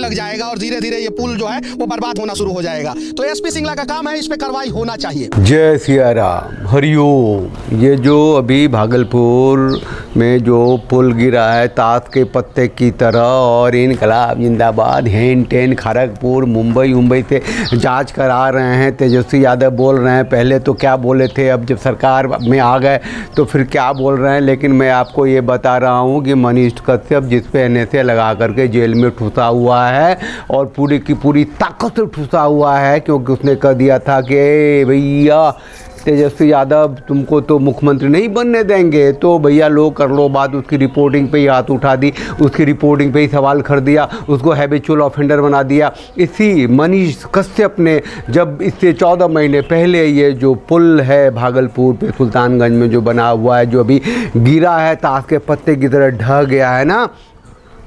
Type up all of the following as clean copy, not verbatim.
लग जाएगा और धीरे धीरे ये पुल जो है वो बर्बाद होना शुरू हो जाएगा। तो एसपी सिंगला का काम है, इस पे कार्रवाई होना चाहिए। जय सिया राम, हरिओम। ये जो अभी भागलपुर में जो पुल गिरा है ताश के पत्ते की तरह, और इनकलाब जिंदाबाद, हेन टेन, खड़गपुर, मुंबई से जांच करा रहे हैं। तेजस्वी यादव बोल रहे हैं, पहले तो क्या बोले थे, अब जब सरकार में आ गए तो फिर क्या बोल रहे हैं। लेकिन मैं आपको ये बता रहा हूँ कि मनीष कश्यप जिस पे NSA लगा करके जेल में ठुसा हुआ है, और पूरी की पूरी ताकत से ठुसा हुआ है, क्योंकि उसने कह दिया था कि भैया तेजस्वी यादव तुमको तो मुख्यमंत्री नहीं बनने देंगे, तो भैया लो कर लो बात। उसकी रिपोर्टिंग पे ही हाथ उठा दी, उसकी रिपोर्टिंग पे ही सवाल कर दिया, उसको हैबिचुअल ऑफेंडर बना दिया। इसी मनीष कश्यप ने जब इससे 14 महीने पहले ये जो पुल है भागलपुर पे सुल्तानगंज में जो बना हुआ है, जो अभी गिरा है ताश के पत्ते की तरह ढह गया है ना,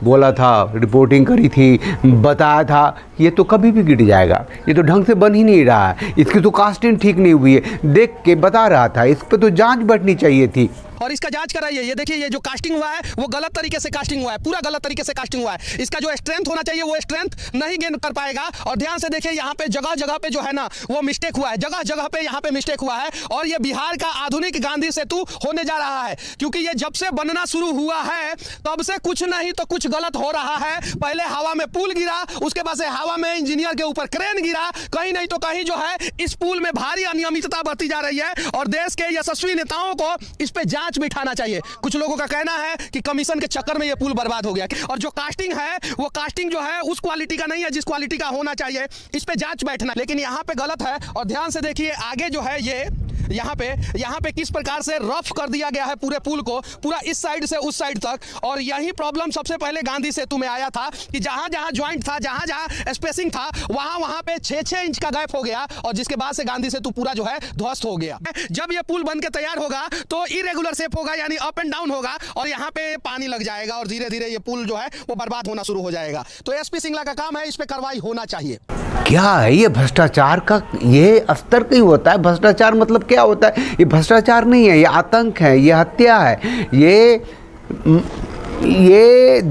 बोला था, रिपोर्टिंग करी थी, बताया था ये तो कभी भी गिर जाएगा, ये तो ढंग से बन ही नहीं रहा है, इसकी तो कास्टिंग ठीक नहीं हुई है, देख के बता रहा था, इस पर तो जांच बैठनी चाहिए थी। और इसका जांच कराइए। ये देखिए, ये जो कास्टिंग हुआ है वो गलत तरीके से कास्टिंग हुआ है, पूरा गलत तरीके से कास्टिंग हुआ है। इसका जो स्ट्रेंथ होना चाहिए वो स्ट्रेंथ नहीं गेन कर पाएगा। और ध्यान से देखिए, यहाँ पे जगह जगह पे जो है ना वो मिस्टेक हुआ है, जगह जगह पे यहाँ पे मिस्टेक हुआ है। और ये बिहार का आधुनिक गांधी सेतु होने जा रहा है, क्योंकि ये जब से बनना शुरू हुआ है तब से कुछ नहीं तो कुछ गलत हो रहा है। पहले हवा में पुल गिरा, उसके बाद से हवा में इंजीनियर के ऊपर क्रेन गिरा, कहीं नहीं तो कहीं जो है इस पुल में भारी अनियमितता बढ़ती जा रही है। और देश के यशस्वी नेताओं को इस पे जांच बिठाना चाहिए। कुछ लोगों का कहना है कि कमीशन के चक्कर में ये पुल बर्बाद हो गया, और जो कास्टिंग है वो कास्टिंग जो है उस क्वालिटी का नहीं है जिस क्वालिटी का होना चाहिए। इस पे जांच बैठना, लेकिन यहाँ पे गलत है। और ध्यान से देखिए आगे जो है ये यहाँ पे किस प्रकार से रफ कर दिया गया है पूरे पुल को, पूरा इस साइड से उस साइड तक। और यही प्रॉब्लम सबसे पहले गांधी सेतु में आया था कि जहां जहां ज्वाइंट था, जहां जहां स्पेसिंग था, वहां पे 6-6 इंच का गैप हो गया, और जिसके बाद से गांधी सेतु पूरा जो है ध्वस्त हो गया। जब ये पुल बन के तैयार होगा तो इरेगुलर शेप होगा, यानी अप एंड डाउन होगा, और यहाँ पे पानी लग जाएगा और धीरे धीरे ये पुल जो है वो बर्बाद होना शुरू हो जाएगा। तो एसपी सिंगला का काम है, इस पे कार्रवाई होना चाहिए। क्या है ये भ्रष्टाचार का ये स्तर कहीं होता है? भ्रष्टाचार मतलब क्या होता है? ये भ्रष्टाचार नहीं है, ये आतंक है, ये हत्या है, ये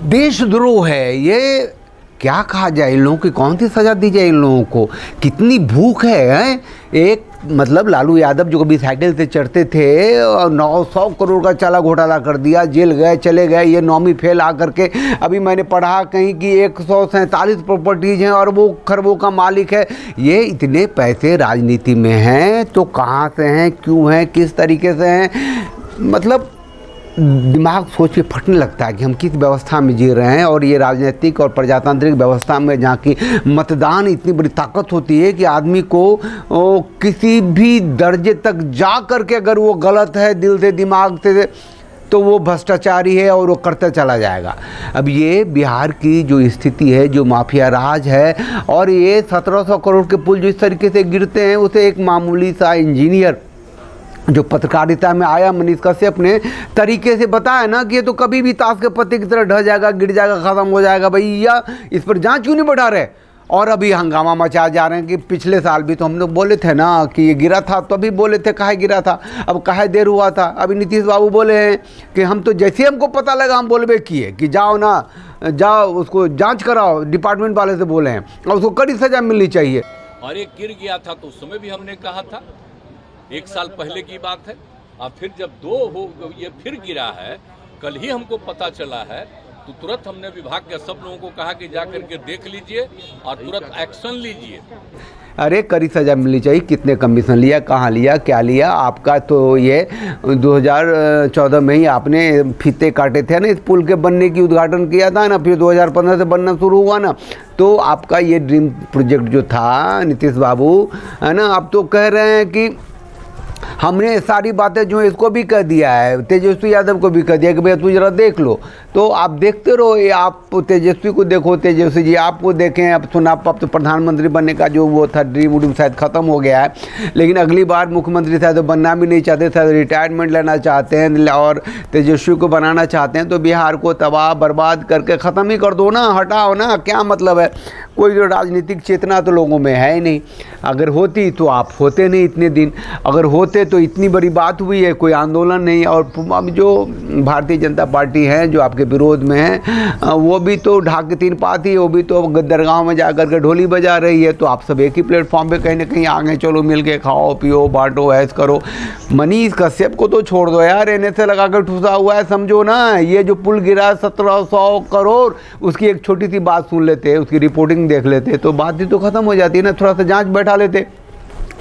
देशद्रोह है। ये क्या कहा जाए, इन लोगों की कौन सी सज़ा दी जाए? इन लोगों को कितनी भूख है? एक मतलब लालू यादव जो कभी साइकिल से चढ़ते थे और 900 करोड़ का चाला घोटाला कर दिया, जेल गए, चले गए, ये नौमी फेल आ करके अभी मैंने पढ़ा कहीं कि 147 प्रॉपर्टीज़ हैं और वो खरबों का मालिक है। ये इतने पैसे राजनीति में हैं तो कहाँ से हैं, क्यों हैं, किस तरीके से हैं? मतलब दिमाग सोच के फटने लगता है कि हम किस व्यवस्था में जी रहे हैं। और ये राजनीतिक और प्रजातांत्रिक व्यवस्था में जहाँ की मतदान इतनी बड़ी ताकत होती है कि आदमी को किसी भी दर्जे तक जा कर के अगर वो गलत है दिल से दिमाग से तो वो भ्रष्टाचारी है और वो करता चला जाएगा। अब ये बिहार की जो स्थिति है, जो माफिया राज है, और ये 1700 करोड़ के पुल जो इस तरीके से गिरते हैं, उसे एक मामूली सा इंजीनियर जो पत्रकारिता में आया मनीष कश्यप ने तरीके से बताया ना कि ये तो कभी भी ताश के पत्ते की तरह ढह जाएगा, गिर जाएगा, ख़त्म हो जाएगा। भैया इस पर जांच क्यों नहीं बढ़ा रहे? और अभी हंगामा मचा जा रहे हैं कि पिछले साल भी तो हम लोग बोले थे ना कि ये गिरा था, तो अभी बोले थे काहे गिरा था, अब काहे देर हुआ था। अभी नीतीश बाबू बोले हैं कि हम तो जैसे हमको पता लगा हम बोलबे किए कि जाओ ना, जाओ उसको जाँच कराओ, डिपार्टमेंट वाले से बोले हैं, और उसको कड़ी सज़ा मिलनी चाहिए। और एक गिर गया था तो उस समय भी हमने कहा था, 1 साल पहले की बात है। और फिर जब ये फिर गिरा है, कल ही हमको पता चला है, तो तुरंत हमने विभाग के सब लोगों को कहा कि जाकर के देख लीजिए और तुरंत एक्शन लीजिए। अरे कड़ी सज़ा मिलनी चाहिए। कितने कमीशन लिया, कहाँ लिया, क्या लिया? आपका तो ये 2014 में ही आपने फीते काटे थे ना, इस पुल के बनने की उद्घाटन किया था ना, फिर 2015 से बनना शुरू हुआ ना, तो आपका ये ड्रीम प्रोजेक्ट जो था नीतीश बाबू, है ना, आप तो कह रहे हैं कि हमने सारी बातें जो इसको भी कह दिया है, तेजस्वी यादव को भी कह दिया कि भैया तू जरा देख लो। तो आप देखते रहो, ये आप तेजस्वी को देखो, तेजस्वी जी आपको देखें। अब सुना अब तो प्रधानमंत्री बनने का जो वो था ड्रीम उड्रीम शायद ख़त्म हो गया है, लेकिन अगली बार मुख्यमंत्री शायद बनना भी नहीं चाहते, शायद रिटायरमेंट लेना चाहते हैं और तेजस्वी को बनाना चाहते हैं। तो बिहार को तबाह बर्बाद करके ख़त्म ही कर दो ना, हटाओ ना, क्या मतलब है? कोई जो राजनीतिक चेतना तो लोगों में है ही नहीं। अगर होती तो आप होते नहीं इतने दिन, अगर होते तो इतनी बड़ी बात हुई है, कोई आंदोलन नहीं। और अब जो भारतीय जनता पार्टी है जो आपके विरोध में है, वो भी तो ढाक के 3 पाती है, वो भी तो दरगाह में जाकर के ढोली बजा रही है। तो आप सब एक ही प्लेटफॉर्म पे कहीं ना कहीं आगे चलो, मिल के खाओ पियो बांटो ऐश करो। मनीष कश्यप को तो छोड़ दो यार, एने से लगा कर ठुसा हुआ है, समझो ना। ये जो पुल गिरा 1700 करोड़, उसकी एक छोटी सी बात सुन लेते, उसकी रिपोर्टिंग देख लेते तो बात ही तो ख़त्म हो जाती है ना। थोड़ा सा जांच बैठा लेते।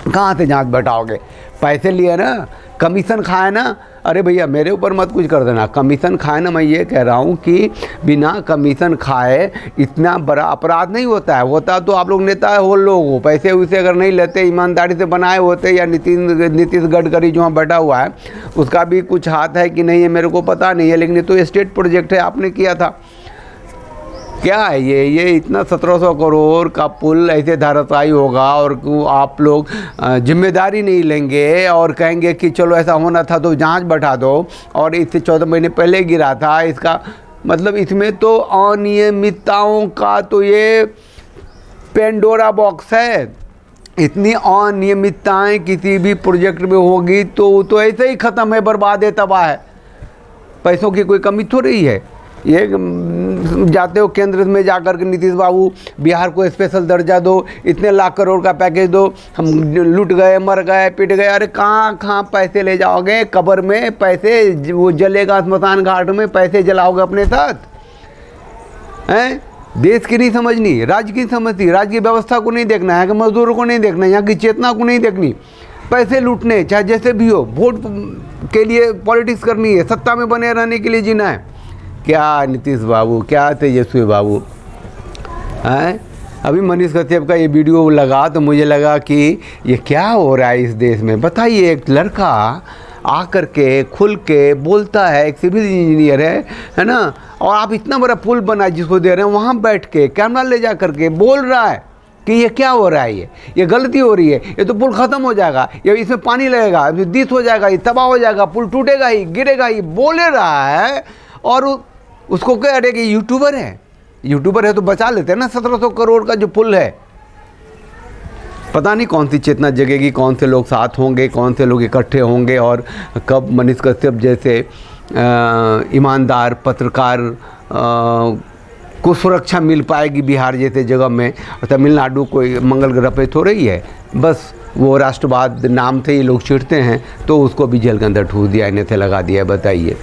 कहाँ से जांच बैठाओगे? पैसे लिए ना, कमीशन खाए ना। अरे भैया मेरे ऊपर मत कुछ कर देना, कमीशन खाए ना। मैं ये कह रहा हूँ कि बिना कमीशन खाए इतना बड़ा अपराध नहीं होता है। होता तो आप लोग नेता है वो लोग हो, पैसे उसे अगर नहीं लेते, ईमानदारी से बनाए होते, या नीतीश गडकरी जो वहाँ बैठा हुआ है उसका भी कुछ हाथ है कि नहीं है मेरे को पता नहीं है, लेकिन ये तो स्टेट प्रोजेक्ट है, आपने किया था। क्या है ये इतना 1700 करोड़ का पुल ऐसे धाराशायी होगा और आप लोग जिम्मेदारी नहीं लेंगे और कहेंगे कि चलो ऐसा होना था तो जांच बैठा दो, और इससे 14 महीने पहले गिरा था। इसका मतलब इसमें तो अनियमितताओं का तो ये पेंडोरा बॉक्स है। इतनी अनियमितताएं किसी भी प्रोजेक्ट में होगी तो ऐसे ही ख़त्म है, बर्बाद है, तबाह है। पैसों की कोई कमी तो रही है। ये जाते हो केंद्र में जाकर के नीतीश बाबू बिहार को स्पेशल दर्जा दो, इतने लाख करोड़ का पैकेज दो, हम लूट गए, मर गए, पिट गए। अरे कहाँ पैसे ले जाओगे? कब्र में पैसे वो जलेगा, स्मशान घाट में पैसे जलाओगे अपने साथ हैं? देश की नहीं समझनी, राज्य की समझती, राज्य की व्यवस्था को नहीं देखना, यहाँ के मजदूरों को नहीं देखना, यहाँ की चेतना को नहीं देखनी। पैसे लूटने चाहे जैसे भी हो, वोट के लिए पॉलिटिक्स करनी है, सत्ता में बने रहने के लिए जीना है। क्या नीतीश बाबू, क्या तेजस्वी बाबू हैं? अभी मनीष कश्यप का ये वीडियो लगा तो मुझे लगा कि ये क्या हो रहा है इस देश में। बताइए, एक लड़का आकर के खुल के बोलता है, एक सिविल इंजीनियर है ना, और आप इतना बड़ा पुल बना जिसको दे रहे हैं, वहाँ बैठ के कैमरा ले जा करके बोल रहा है कि ये क्या हो रहा है, ये गलती हो रही है, ये तो पुल ख़त्म हो जाएगा, ये इसमें पानी लगेगा, दिस हो जाएगा, ये तबाह हो जाएगा, पुल टूटेगा ही, गिरेगा ही, बोले रहा है। और उसको कह रहे कि यूट्यूबर है तो बचा लेते हैं ना 1700 करोड़ का जो पुल है। पता नहीं कौन सी चेतना जगेगी, कौन से लोग साथ होंगे, कौन से लोग इकट्ठे होंगे, और कब मनीष कश्यप जैसे ईमानदार पत्रकार को सुरक्षा मिल पाएगी बिहार जैसे जगह में। तमिलनाडु कोई मंगल ग्रह पे तो रही है, बस वो राष्ट्रवाद नाम से ही लोग चिढ़ते हैं तो उसको भी जेल के अंदर ठूस दिया, इन्हें से लगा दिया। बताइए,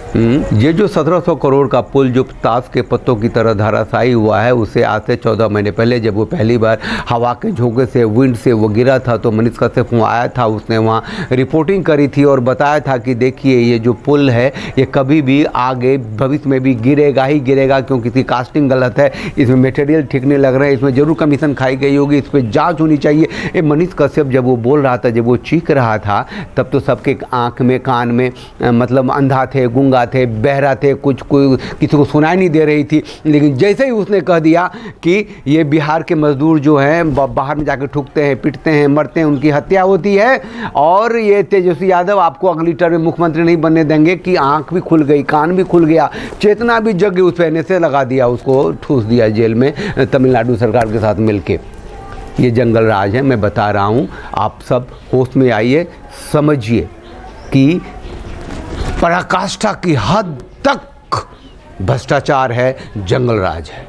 ये जो 1700 करोड़ का पुल जो ताश के पत्तों की तरह धाराशायी हुआ है, उसे आज से 14 महीने पहले जब वो पहली बार हवा के झोंके से, विंड से वो गिरा था, तो मनीष कश्यप वहाँ आया था, उसने वहाँ रिपोर्टिंग करी थी और बताया था कि देखिए ये जो पुल है ये कभी भी आगे भविष्य में भी गिरेगा ही गिरेगा, क्योंकि इसकी कास्टिंग गलत है, इसमें मटेरियल ठीक नहीं लग रहा है, इसमें जरूर कमीशन खाई गई होगी, इस पर जाँच होनी चाहिए। ये मनीष कश्यप जब वो बोल रहा था, जब वो चीख रहा था, तब तो सबके आंख में, कान में, मतलब अंधा थे, गूंगा थे, बहरा थे, कुछ कोई किसी को सुनाई नहीं दे रही थी। लेकिन जैसे ही उसने कह दिया कि ये बिहार के मजदूर जो हैं बाहर में जाकर ठुकते हैं, पिटते हैं, मरते हैं, उनकी हत्या होती है, और ये तेजस्वी यादव आपको अगली टर्म में मुख्यमंत्री नहीं बनने देंगे, कि आंख भी खुल गई, कान भी खुल गया, चेतना भी जग गई, उस पर एनएसए लगा दिया, उसको ठूस दिया जेल में तमिलनाडु सरकार के साथ मिलके। ये जंगल राज है, मैं बता रहा हूँ, आप सब होश में आइए, समझिए कि पराकाष्ठा की हद तक भ्रष्टाचार है, जंगल राज है।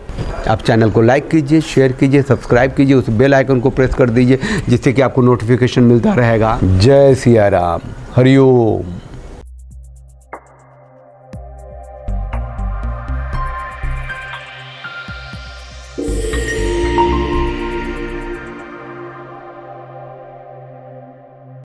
आप चैनल को लाइक कीजिए, शेयर कीजिए, सब्सक्राइब कीजिए, उस बेल आइकन को प्रेस कर दीजिए, जिससे कि आपको नोटिफिकेशन मिलता रहेगा। जय सिया राम, हरिओम।